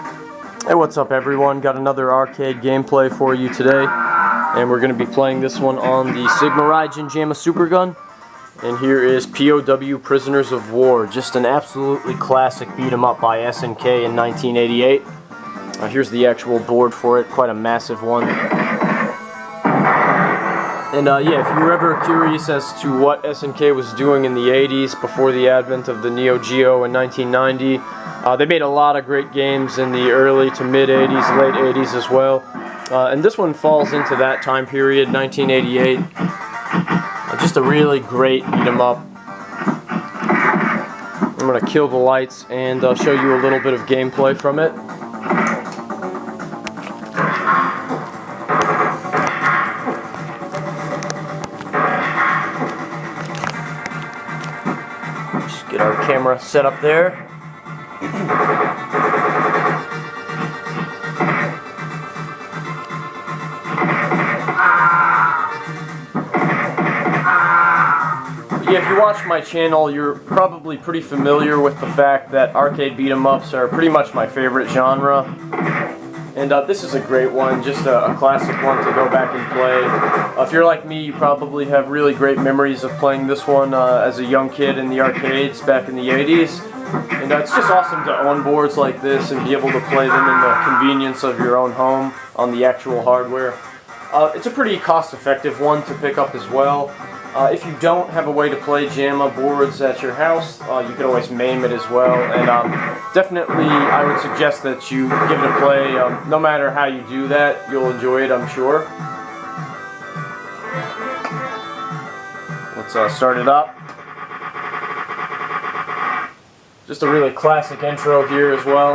Hey, what's up everyone? Got another arcade gameplay for you today, and we're going to be playing this one on the Sigma Raijin JAMA Supergun. And here is P.O.W. Prisoners of War, just an absolutely classic beat 'em up by SNK in 1988. Here's the actual board for it, quite a massive one. And yeah, if you were ever curious as to what SNK was doing in the 80s before the advent of the Neo Geo in 1990, they made a lot of great games in the early to mid 80s, late 80s as well. And this one falls into that time period, 1988. Just a really great beat 'em up. I'm going to kill the lights and show you a little bit of gameplay from it. Just get our camera set up there. Yeah, if you watch my channel, you're probably pretty familiar with the fact that arcade beat-em-ups are pretty much my favorite genre. And this is a great one, just a classic one to go back and play. If you're like me, you probably have really great memories of playing this one as a young kid in the arcades back in the 80s. And it's just awesome to own boards like this and be able to play them in the convenience of your own home on the actual hardware. It's a pretty cost-effective one to pick up as well. If you don't have a way to play JAMA boards at your house, you could always MAME it as well. And definitely, I would suggest that you give it a play. No matter how you do that, you'll enjoy it, I'm sure. Let's start it up. Just a really classic intro here as well.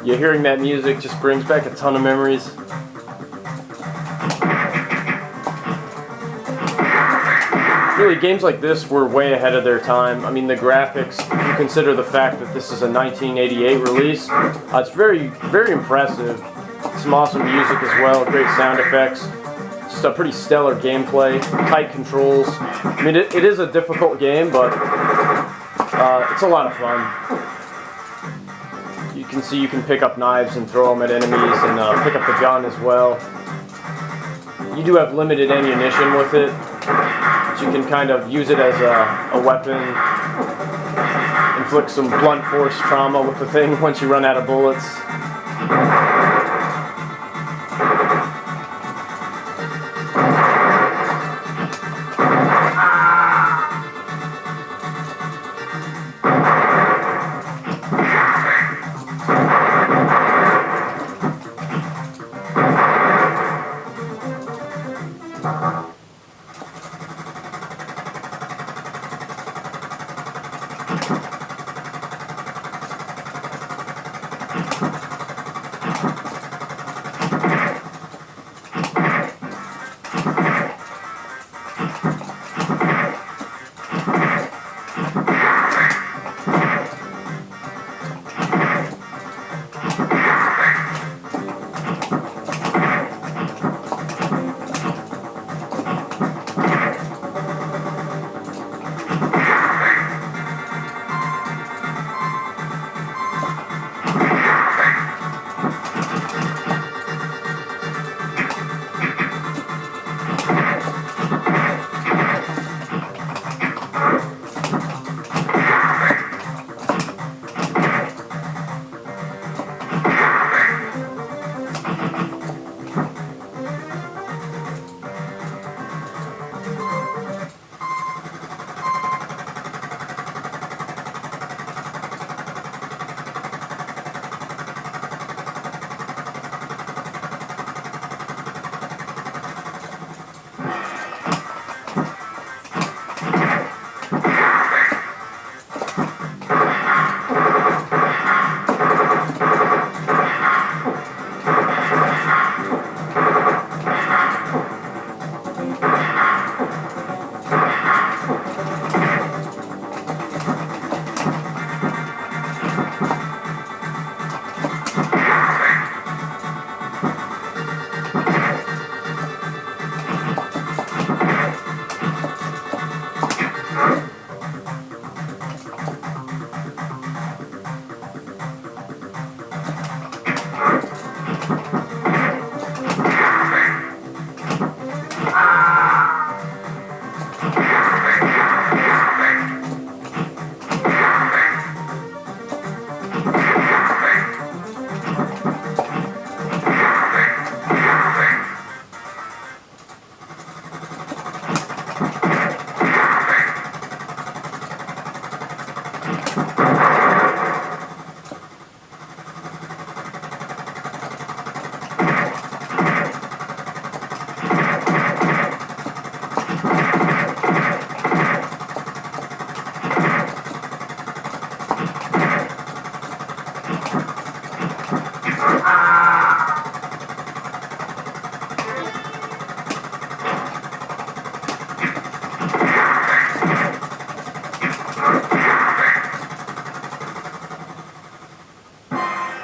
Yeah, hearing that music just brings back a ton of memories. Really, games like this were way ahead of their time. I mean, the graphics, if you consider the fact that this is a 1988 release, it's very, very impressive. Some awesome music as well, great sound effects. Just a pretty stellar gameplay, tight controls. I mean, it is a difficult game, but it's a lot of fun. You can see you can pick up knives and throw them at enemies, and pick up the gun as well. You do have limited ammunition with it, but you can kind of use it as a weapon, inflict some blunt force trauma with the thing once you run out of bullets.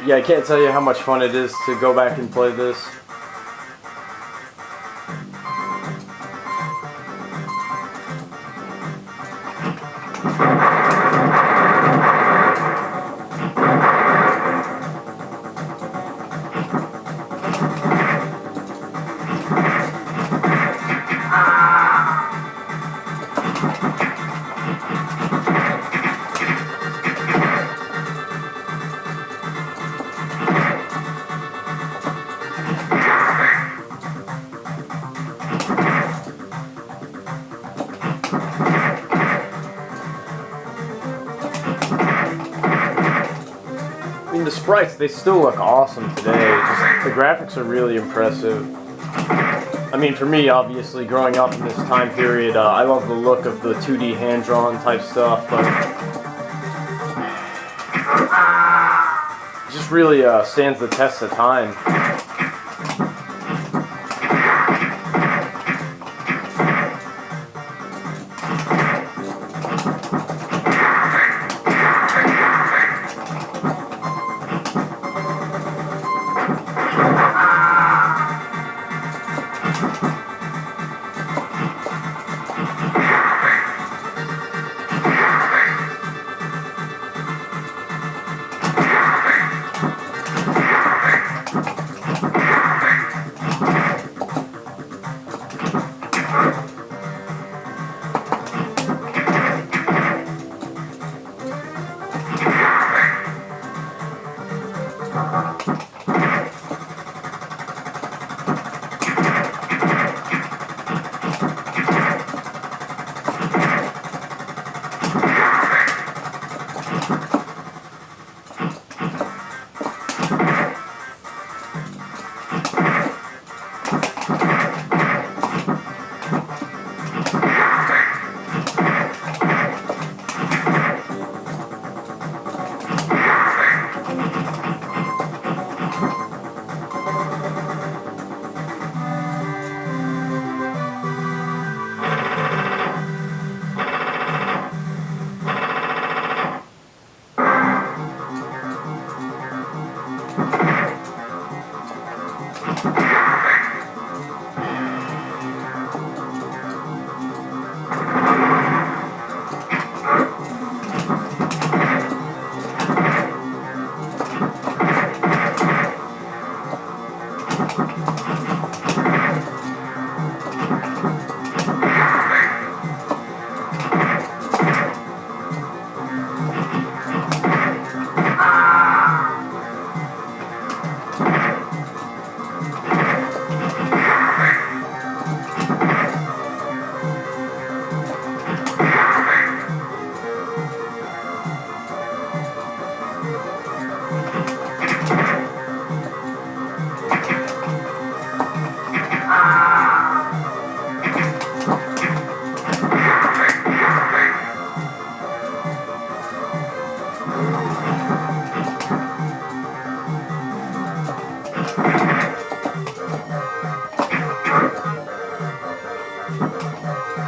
Yeah, I can't tell you how much fun it is to go back and play this. I mean, the sprites, they still look awesome today. Just, the graphics are really impressive. I mean, for me, obviously, growing up in this time period, I love the look of the 2D hand-drawn type stuff, but it just really stands the test of time.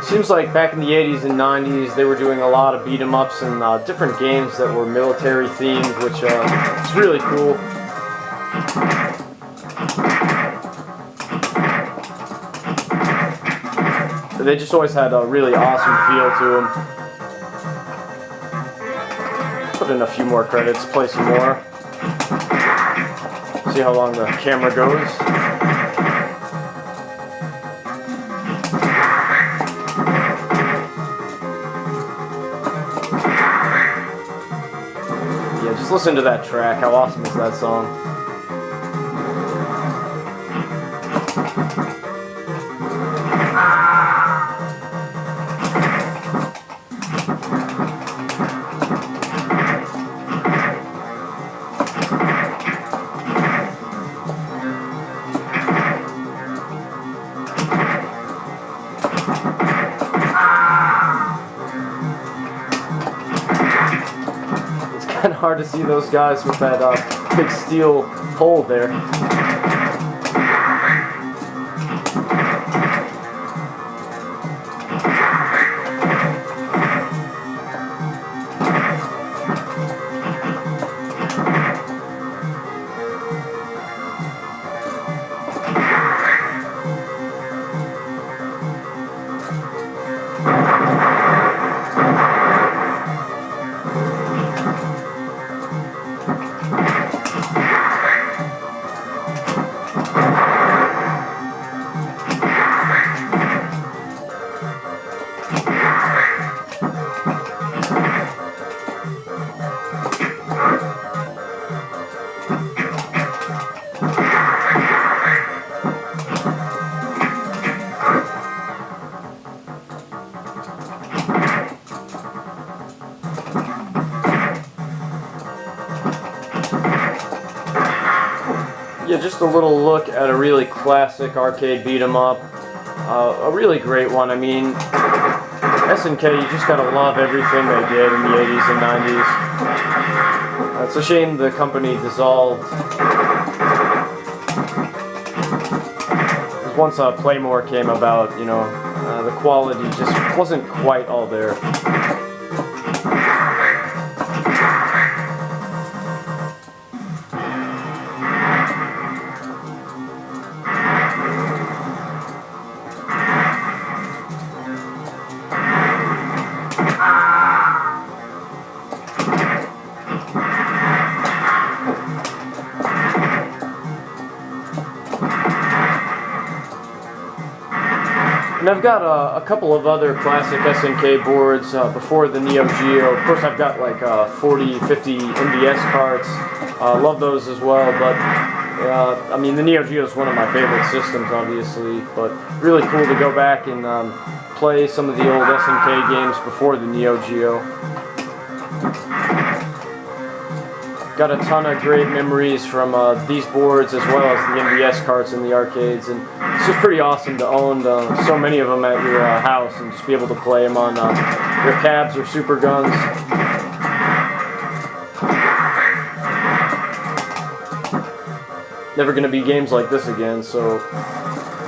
Seems like back in the 80s and 90s they were doing a lot of beat 'em ups and different games that were military themed, which is really cool. They just always had a really awesome feel to them. Put in a few more credits, play some more. See how long the camera goes. Yeah, just listen to that track. How awesome is that song? Kind of hard to see those guys with that big steel pole there. Yeah, just a little look at a really classic arcade beat 'em up. A really great one. I mean, SNK, you just gotta love everything they did in the 80s and 90s. It's a shame the company dissolved. Because once Playmore came about, you know, the quality just wasn't quite all there. And I've got a couple of other classic SNK boards before the Neo Geo. Of course, I've got like 40, 50 NDS carts. Love those as well, but I mean, the Neo Geo is one of my favorite systems, obviously, but really cool to go back and play some of the old SNK games before the Neo Geo. Got a ton of great memories from these boards as well as the NDS carts in the arcades, and it's just pretty awesome to own so many of them at your house and just be able to play them on your cabs or super guns. Never going to be games like this again, so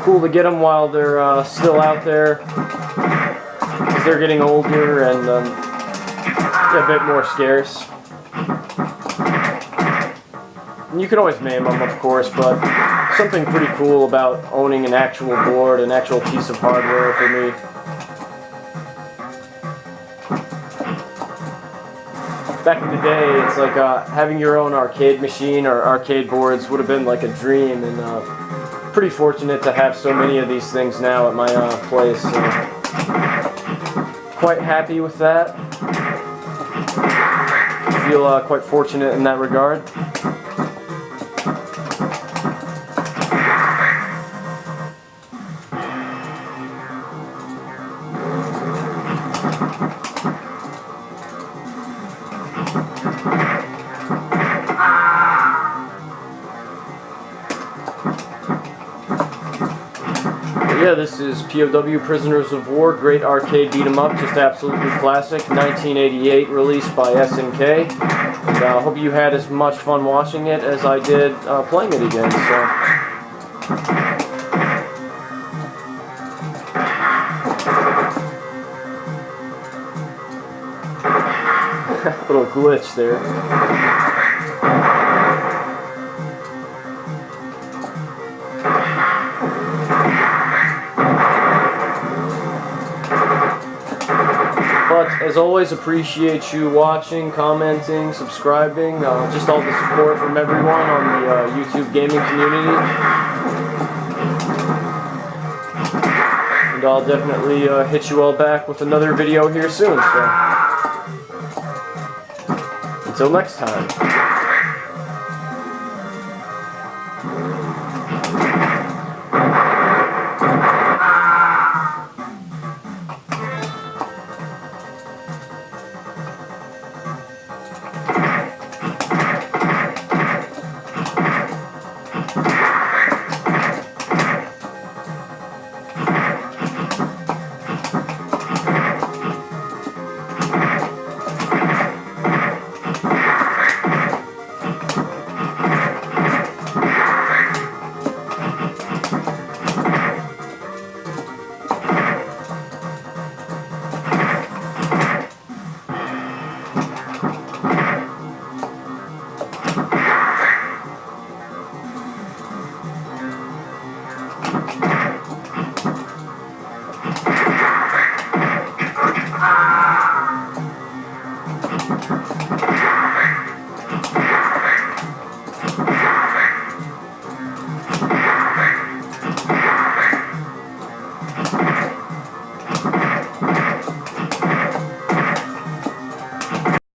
cool to get them while they're still out there, because they're getting older and a bit more scarce. And you can always name them, of course, but something pretty cool about owning an actual board, an actual piece of hardware for me. Back in the day, it's like having your own arcade machine or arcade boards would have been like a dream, and pretty fortunate to have so many of these things now at my place. So quite happy with that. Feel quite fortunate in that regard. Yeah, this is P.O.W. Prisoners of War, great arcade beat 'em up, just absolutely classic, 1988, released by SNK, and I hope you had as much fun watching it as I did playing it again, so. Little glitch there. But, as always, appreciate you watching, commenting, subscribing, just all the support from everyone on the YouTube gaming community. And I'll definitely hit you all back with another video here soon, so until next time.